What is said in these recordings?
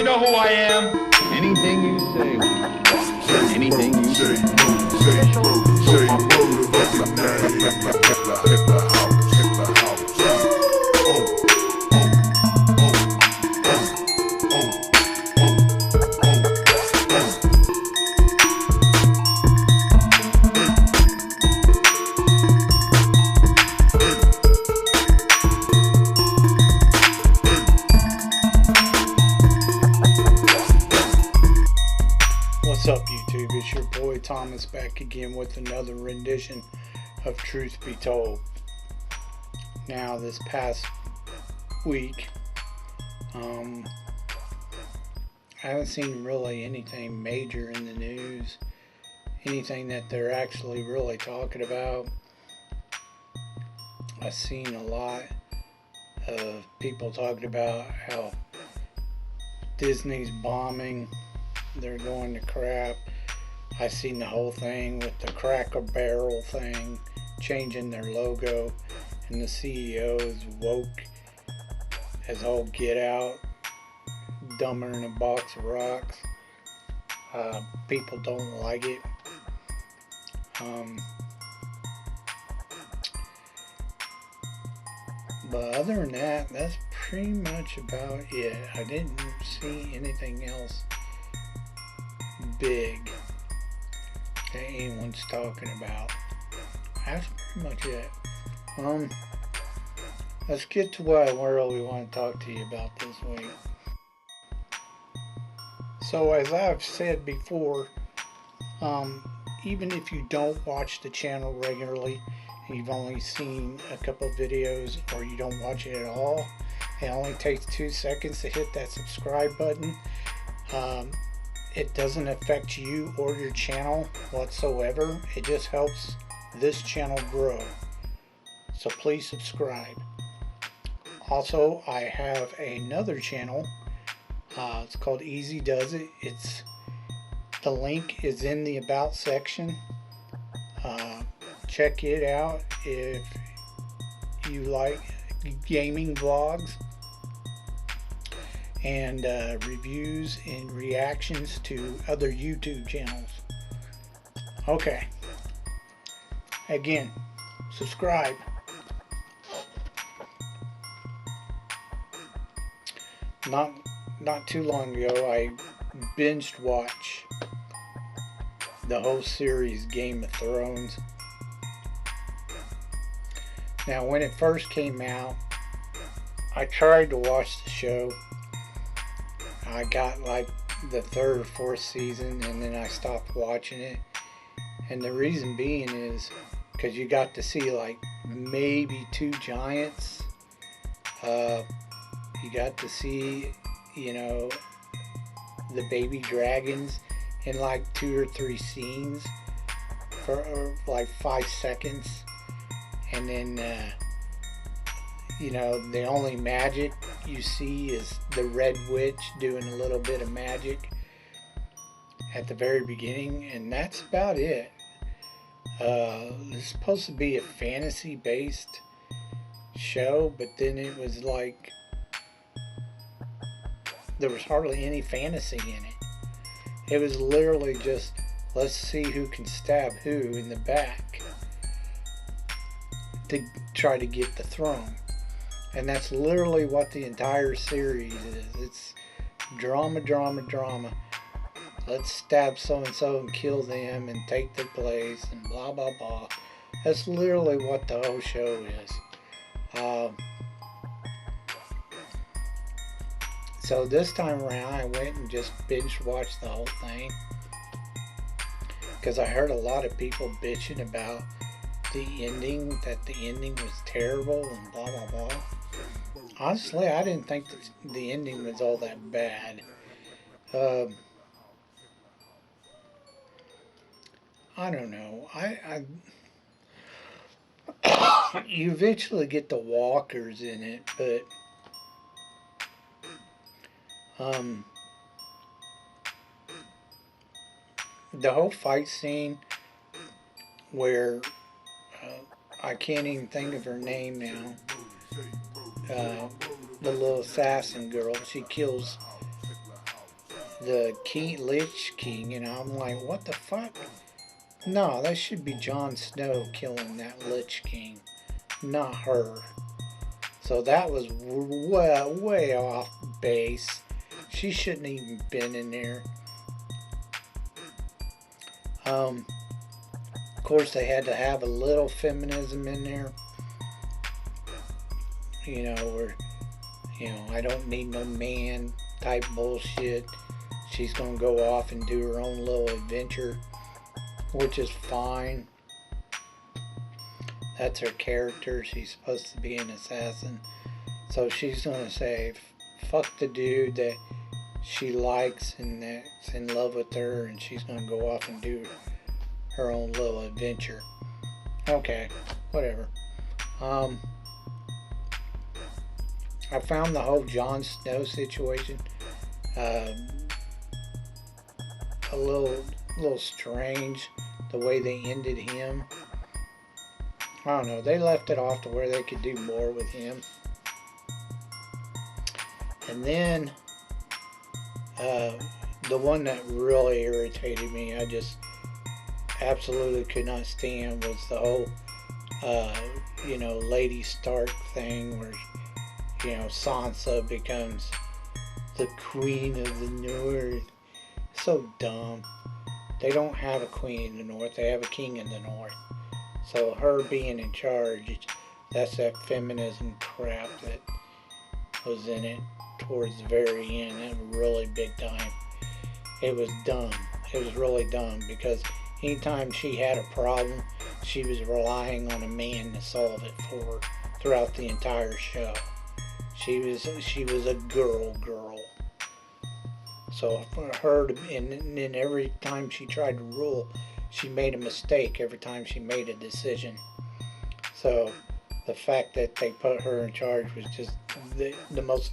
You know who I am? Anything you say, anything you say. What's up, YouTube? It's your boy Thomas back again with another rendition of Truth Be Told. Now, this past week, I haven't seen really anything major in the news, anything that they're actually really talking about. I've seen a lot of people talking about how Disney's bombing. They're going to crap. I've seen the whole thing with the Cracker Barrel thing, changing their logo, and the CEO is woke as all get out, dumber than a box of rocks. People don't like it. But other than that, that's pretty much about it. I didn't see anything else big that anyone's talking about. That's pretty much it. Let's get to what I really want to talk to you about this week. So, as I've said before, even if you don't watch the channel regularly and you've only seen a couple videos or you don't watch it at all, it only takes 2 seconds to hit that subscribe button. It doesn't affect you or your channel whatsoever. It just helps this channel grow. So please subscribe. Also, I have another channel. It's called Easy Does It. The link is in the About section. Check it out if you like gaming vlogs and reviews and reactions to other YouTube channels. Okay. Again, subscribe. Not too long ago, I binged watched the whole series Game of Thrones. Now, when it first came out, I tried to watch the show. I got like the 3rd or 4th season and then I stopped watching it. And the reason being is because you got to see like maybe 2 giants. You got to see, the baby dragons in like 2 or 3 scenes for like 5 seconds. And then, the only magic you see is the Red Witch doing a little bit of magic at the very beginning, and that's about it. It's supposed to be a fantasy-based show, but then it was like there was hardly any fantasy in it. It was literally just, let's see who can stab who in the back to try to get the throne. And that's literally what the entire series is. It's drama, drama, drama. Let's stab so-and-so and kill them and take their place and blah, blah, blah. That's literally what the whole show is. So this time around, I went and just binge watched the whole thing. Because I heard a lot of people bitching about the ending, that the ending was terrible and blah, blah, blah. Honestly, I didn't think the ending was all that bad. I don't know. You eventually get the walkers in it, but the whole fight scene where I can't even think of her name now. The little assassin girl. She kills the Lich King, and I'm like, what the fuck? No, that should be Jon Snow killing that Lich King, not her. So that was way off base. She shouldn't even been in there. Of course, they had to have a little feminism in there. You know, where, you know, I don't need no man type bullshit. She's gonna go off and do her own little adventure, which is fine. That's her character. She's supposed to be an assassin. So she's gonna say, fuck the dude that she likes and that's in love with her, and she's gonna go off and do her own little adventure. Okay, whatever. I found the whole Jon Snow situation a little strange, the way they ended him. I don't know. They left it off to where they could do more with him. And then the one that really irritated me, I just absolutely could not stand, was the whole you know, Lady Stark thing, where, you know, Sansa becomes the Queen of the North. So dumb. They don't have a queen in the North, they have a king in the North. So her being in charge, that's that feminism crap that was in it towards the very end. That was really big time. It was dumb. It was really dumb, because anytime she had a problem, she was relying on a man to solve it for her throughout the entire show. She was a girl. So for her to, and then every time she tried to rule, she made a mistake every time she made a decision. So the fact that they put her in charge was just the most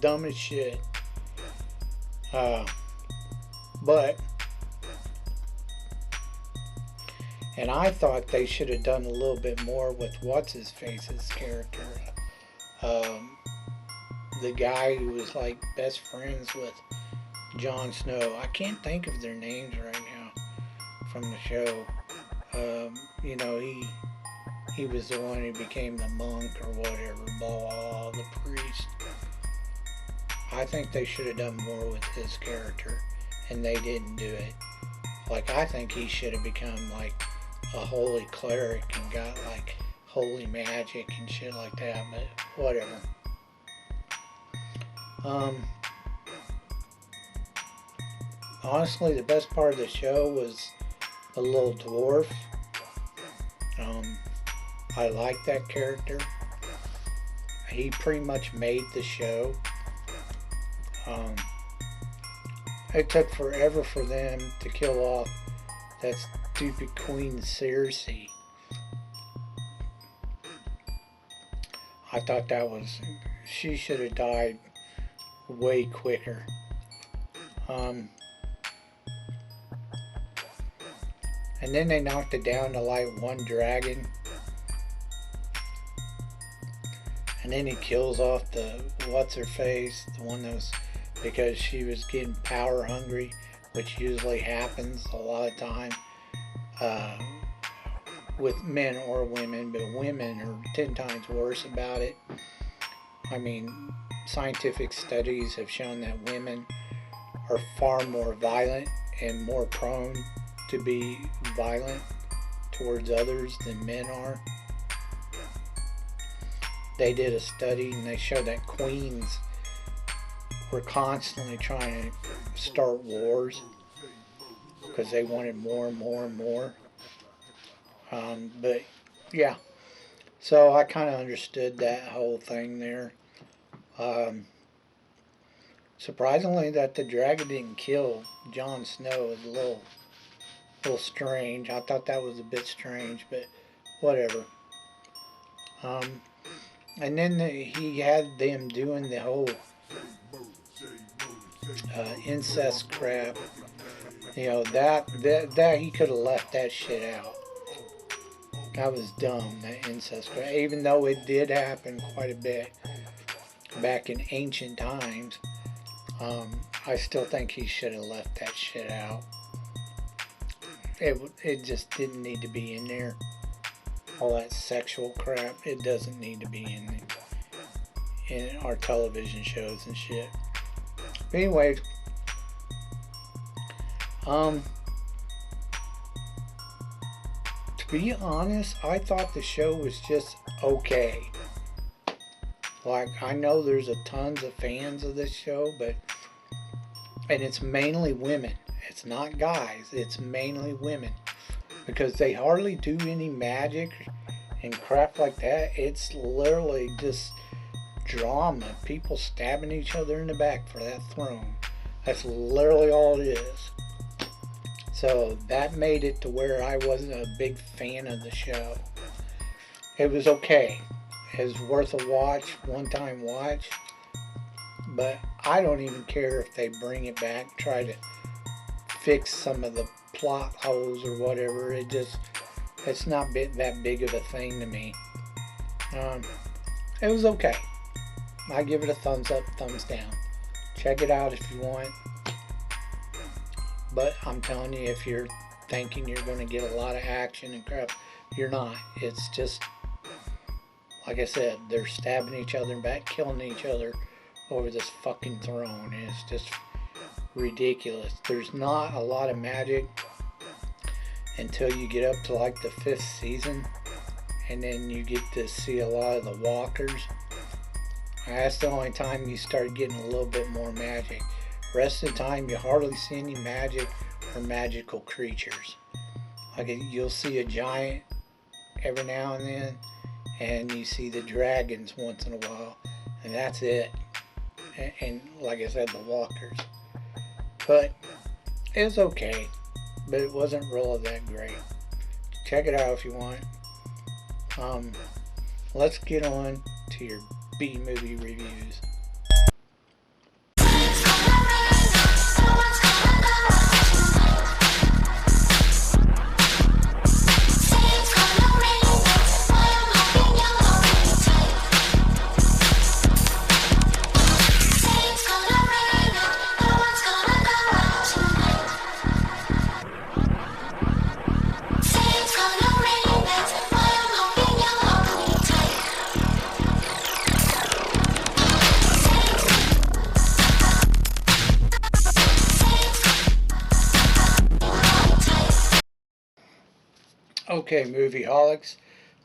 dumbest shit. But, and I thought they should have done a little bit more with what's-his-face's character. The guy who was like best friends with Jon Snow. I can't think of their names right now from the show. You know, he was the one who became the monk or whatever, blah, the priest. I think they should have done more with his character, and they didn't do it. Like, I think he should have become like a holy cleric and got like holy magic and shit like that, but whatever. Honestly, the best part of the show was the little dwarf. I like that character. He pretty much made the show. It took forever for them to kill off that stupid Queen Cersei. I thought she should have died way quicker. And then they knocked it down to like one dragon. And then he kills off the what's-her-face, the one that was, because she was getting power hungry, which usually happens a lot of time with men or women, but women are 10 times worse about it. I mean, scientific studies have shown that women are far more violent and more prone to be violent towards others than men are. They did a study and they showed that queens were constantly trying to start wars because they wanted more and more and more. But yeah, so I kind of understood that whole thing there. Surprisingly, that the dragon didn't kill Jon Snow is a little strange. I thought that was a bit strange, but whatever. And then he had them doing the whole incest crap. You know, that he could have left that shit out. That was dumb, that incest crap. Even though it did happen quite a bit back in ancient times. I still think he should have left that shit out. It just didn't need to be in there. All that sexual crap, it doesn't need to be in our television shows and shit. But anyway, to be honest, I thought the show was just okay. Like, I know there's a tons of fans of this show, and it's mainly women. It's not guys, it's mainly women. Because they hardly do any magic and crap like that. It's literally just drama. People stabbing each other in the back for that throne. That's literally all it is. So that made it to where I wasn't a big fan of the show. It was okay. It was worth a watch, one-time watch. But I don't even care if they bring it back, try to fix some of the plot holes or whatever. It's not that big of a thing to me. It was okay. I give it a thumbs up, thumbs down. Check it out if you want. But I'm telling you, if you're thinking you're going to get a lot of action and crap, you're not. It's just, like I said, they're stabbing each other in the back, killing each other over this fucking throne. And it's just ridiculous. There's not a lot of magic until you get up to like the 5th season, and then you get to see a lot of the walkers. That's the only time you start getting a little bit more magic. Rest of the time you hardly see any magic or magical creatures. Like, you'll see a giant every now and then, and you see the dragons once in a while, and that's it. And like I said, the walkers. But it was okay, but it wasn't really that great. Check it out if you want. Let's get on to your B-movie reviews. Okay, Movieholics,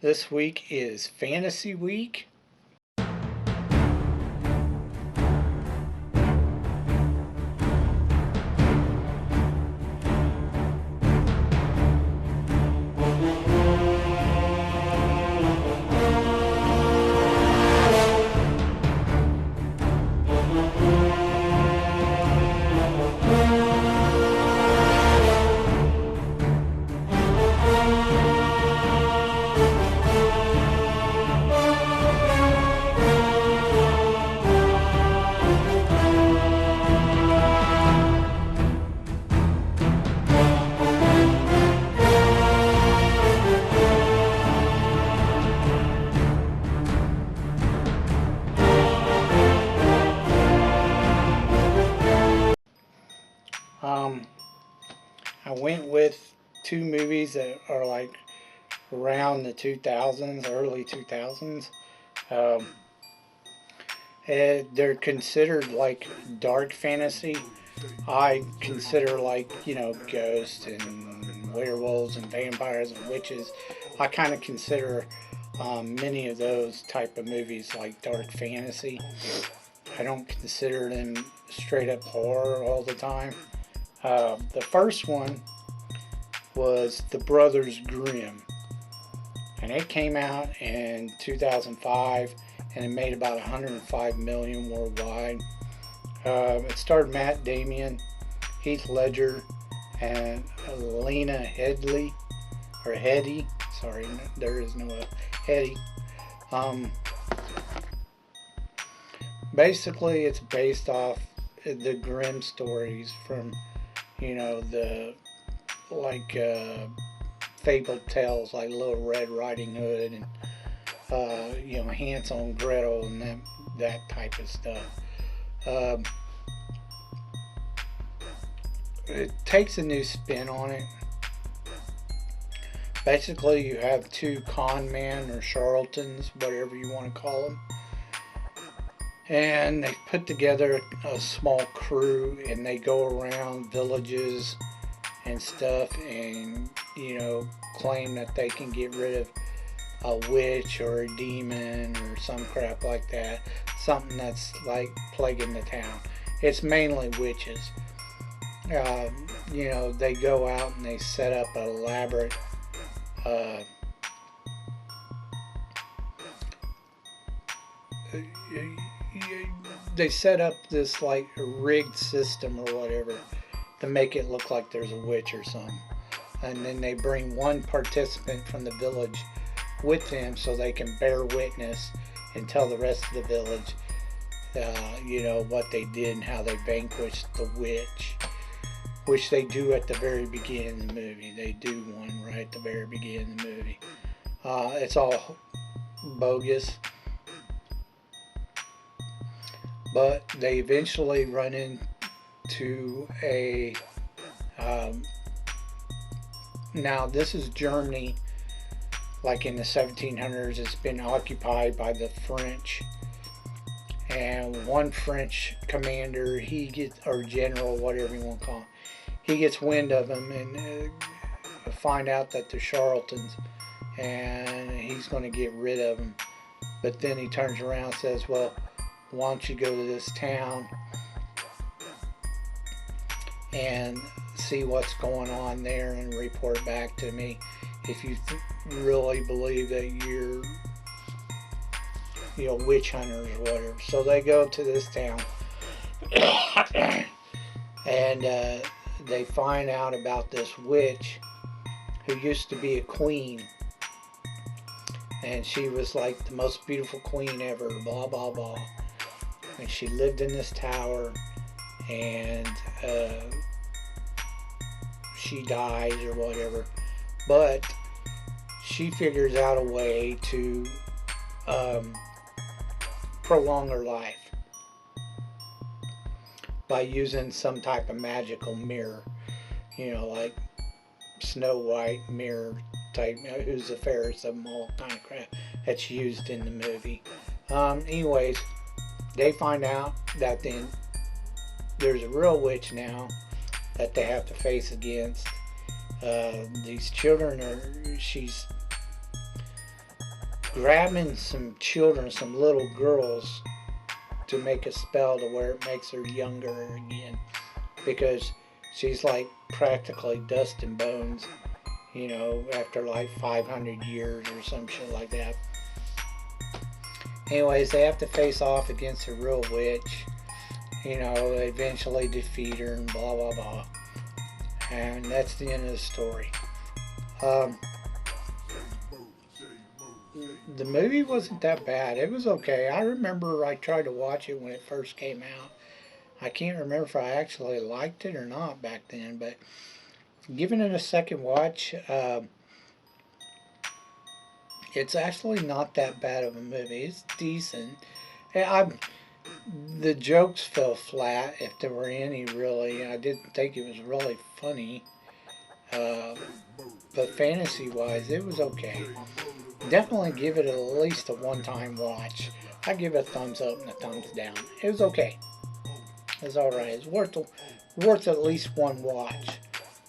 this week is Fantasy Week. I went with two movies that are like around the 2000s, early 2000s. They're considered like dark fantasy. I consider, like, ghosts and werewolves and vampires and witches. I kind of consider many of those type of movies like dark fantasy. I don't consider them straight up horror all the time. The first one was The Brothers Grimm, and it came out in 2005, and it made about 105 million worldwide. It starred Matt Damon, Heath Ledger, and Lena Headey. Sorry, there is no Headey. Basically, it's based off the Grimm stories from, the fable tales like Little Red Riding Hood and Hansel and Gretel and that type of stuff. it takes a new spin on it. Basically, you have two con men or charlatans, whatever you want to call them, and they put together a small crew, and they go around villages and stuff, and claim that they can get rid of a witch or a demon or some crap like that, something that's like plaguing the town. It's mainly witches. They go out and they set up an elaborate they set up this like rigged system or whatever to make it look like there's a witch or something. And then they bring one participant from the village with them so they can bear witness and tell the rest of the village, what they did and how they vanquished the witch, which they do at the very beginning of the movie. They do one right at the very beginning of the movie. It's all bogus, but they eventually run into a now this is Germany, like in the 1700s. It's been occupied by the French, and one French commander, or general, whatever you want to call him, he gets wind of them and find out that they're charlatans, and he's going to get rid of them. But then he turns around and says, well, why don't you go to this town and see what's going on there and report back to me if you really believe that you're witch hunters or whatever. So they go to this town and they find out about this witch who used to be a queen, and she was like the most beautiful queen ever, blah blah blah, and she lived in this tower, and she dies or whatever, but she figures out a way to prolong her life by using some type of magical mirror, like Snow White mirror type, who's the fairest of them all, kind of crap that's used in the movie. Anyways, they find out that then there's a real witch now that they have to face against. These children she's grabbing some children, some little girls, to make a spell to where it makes her younger again, because she's like practically dust and bones, after like 500 years or some shit like that. Anyways, they have to face off against a real witch, eventually defeat her and blah blah blah, and that's the end of the story. The movie wasn't that bad. It was okay. I remember I tried to watch it when it first came out. I can't remember if I actually liked it or not back then, but giving it a second watch, it's actually not that bad of a movie. It's decent. The jokes fell flat, if there were any, really. I didn't think it was really funny. But fantasy-wise, it was okay. Definitely give it at least a one-time watch. I give it a thumbs up and a thumbs down. It was okay. It's alright. It's worth at least one watch.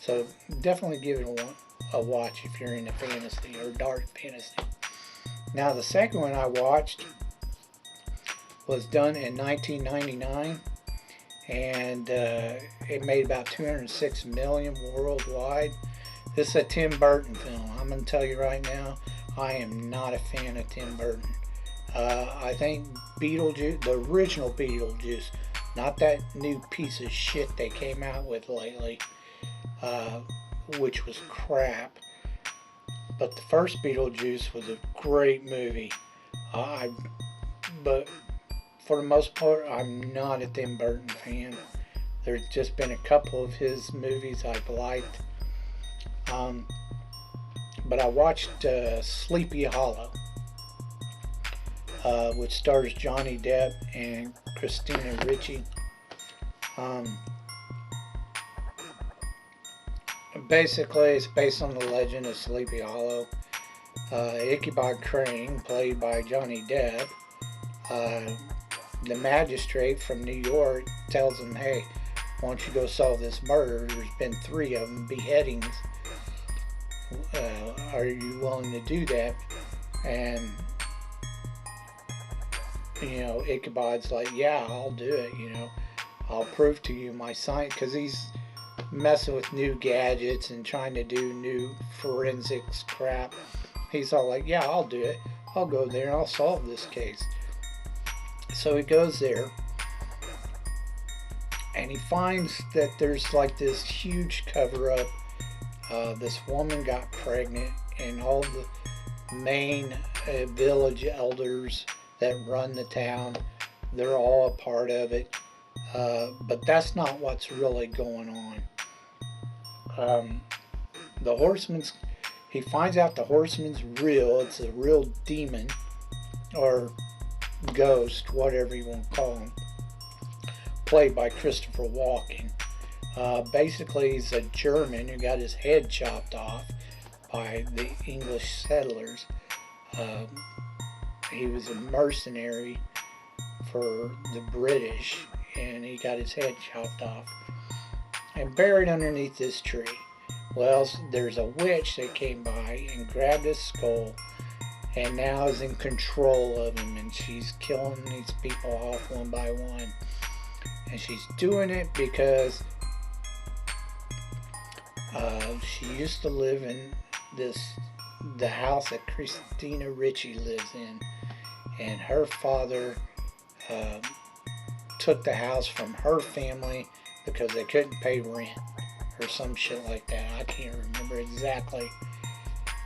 So definitely give it a watch if you're into fantasy or dark fantasy. Now the second one I watched was done in 1999, and it made about 206 million worldwide. This is a Tim Burton film. I'm going to tell you right now, I am not a fan of Tim Burton. I think Beetlejuice, the original Beetlejuice, not that new piece of shit they came out with lately, which was crap. But the first Beetlejuice was a great movie. But for the most part, I'm not a Tim Burton fan. There's just been a couple of his movies I've liked. But I watched Sleepy Hollow, which stars Johnny Depp, and Christina Ricci. Basically, it's based on the legend of Sleepy Hollow. Ichabod Crane, played by Johnny Depp, the magistrate from New York, tells him, hey, why don't you go solve this murder? There's been 3 of them, beheadings. Are you willing to do that? And, you know, Ichabod's like, yeah, I'll do it, you know. I'll prove to you my science, because he's messing with new gadgets and trying to do new forensics crap. He's all like, yeah, I'll do it. I'll go there and I'll solve this case. So he goes there and he finds that there's like this huge cover-up. This woman got pregnant, and all the main village elders that run the town, they're all a part of it. But that's not what's really going on. The horseman's, he finds out the horseman's real. It's a real demon or ghost, whatever you want to call him, played by Christopher Walken. Basically, he's a German who got his head chopped off by the English settlers. He was a mercenary for the British, and he got his head chopped off and buried underneath this tree. Well, there's a witch that came by and grabbed his skull and now is in control of him, and she's killing these people off one by one. And she's doing it because she used to live in the house that Christina Ricci lives in, and her father took the house from her family because they couldn't pay rent or some shit like that. I can't remember exactly.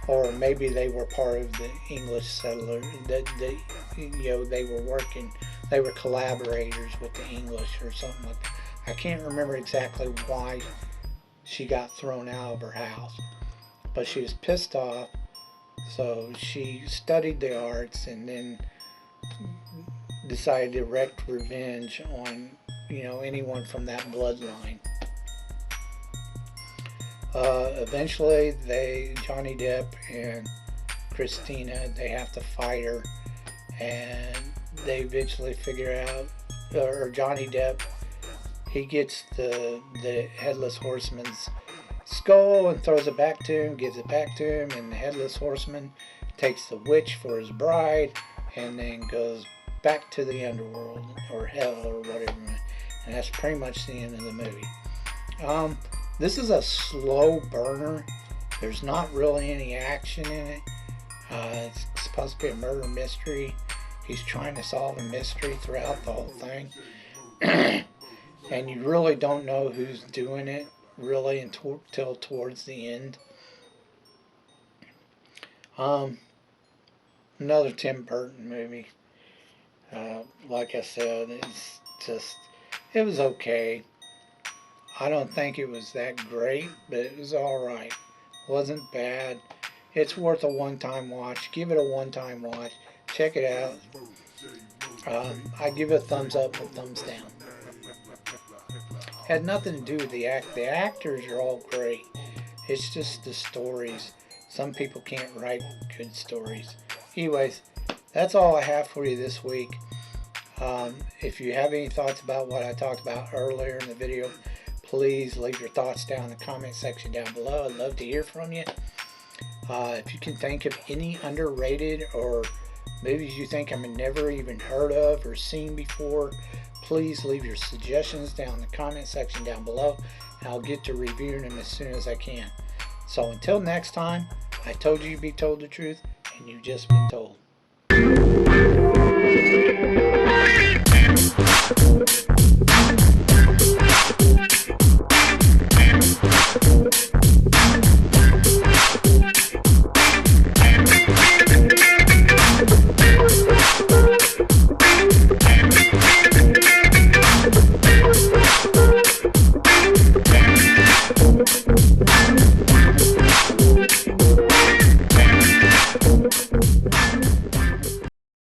Or maybe they were part of the English settler, that they were working, they were collaborators with the English or something like that. I can't remember exactly why she got thrown out of her house, but she was pissed off, so she studied the arts and then decided to wreak revenge on, anyone from that bloodline. Eventually, Johnny Depp and Christina, they have to fight her, and they eventually figure out, or Johnny Depp, he gets the Headless Horseman's skull and throws it back to him, gives it back to him, and the Headless Horseman takes the witch for his bride and then goes back to the underworld or hell or whatever, and that's pretty much the end of the movie. This is a slow burner. There's not really any action in it. It's supposed to be a murder mystery. He's trying to solve a mystery throughout the whole thing. And you really don't know who's doing it, really, until towards the end. Another Tim Burton movie. Like I said, it was okay. I don't think it was that great, but it was alright. Wasn't bad. It's worth a one-time watch. Give it a one-time watch. Check it out. I give it a thumbs up and thumbs down. Had nothing to do with the act. The actors are all great. It's just the stories. Some people can't write good stories. Anyways, that's all I have for you this week. If you have any thoughts about what I talked about earlier in the video, please leave your thoughts down in the comment section down below. I'd love to hear from you. If you can think of any underrated or movies you think I've never even heard of or seen before, please leave your suggestions down in the comment section down below, and I'll get to reviewing them as soon as I can. So until next time, I told you you'd be told the truth, and you've just been told.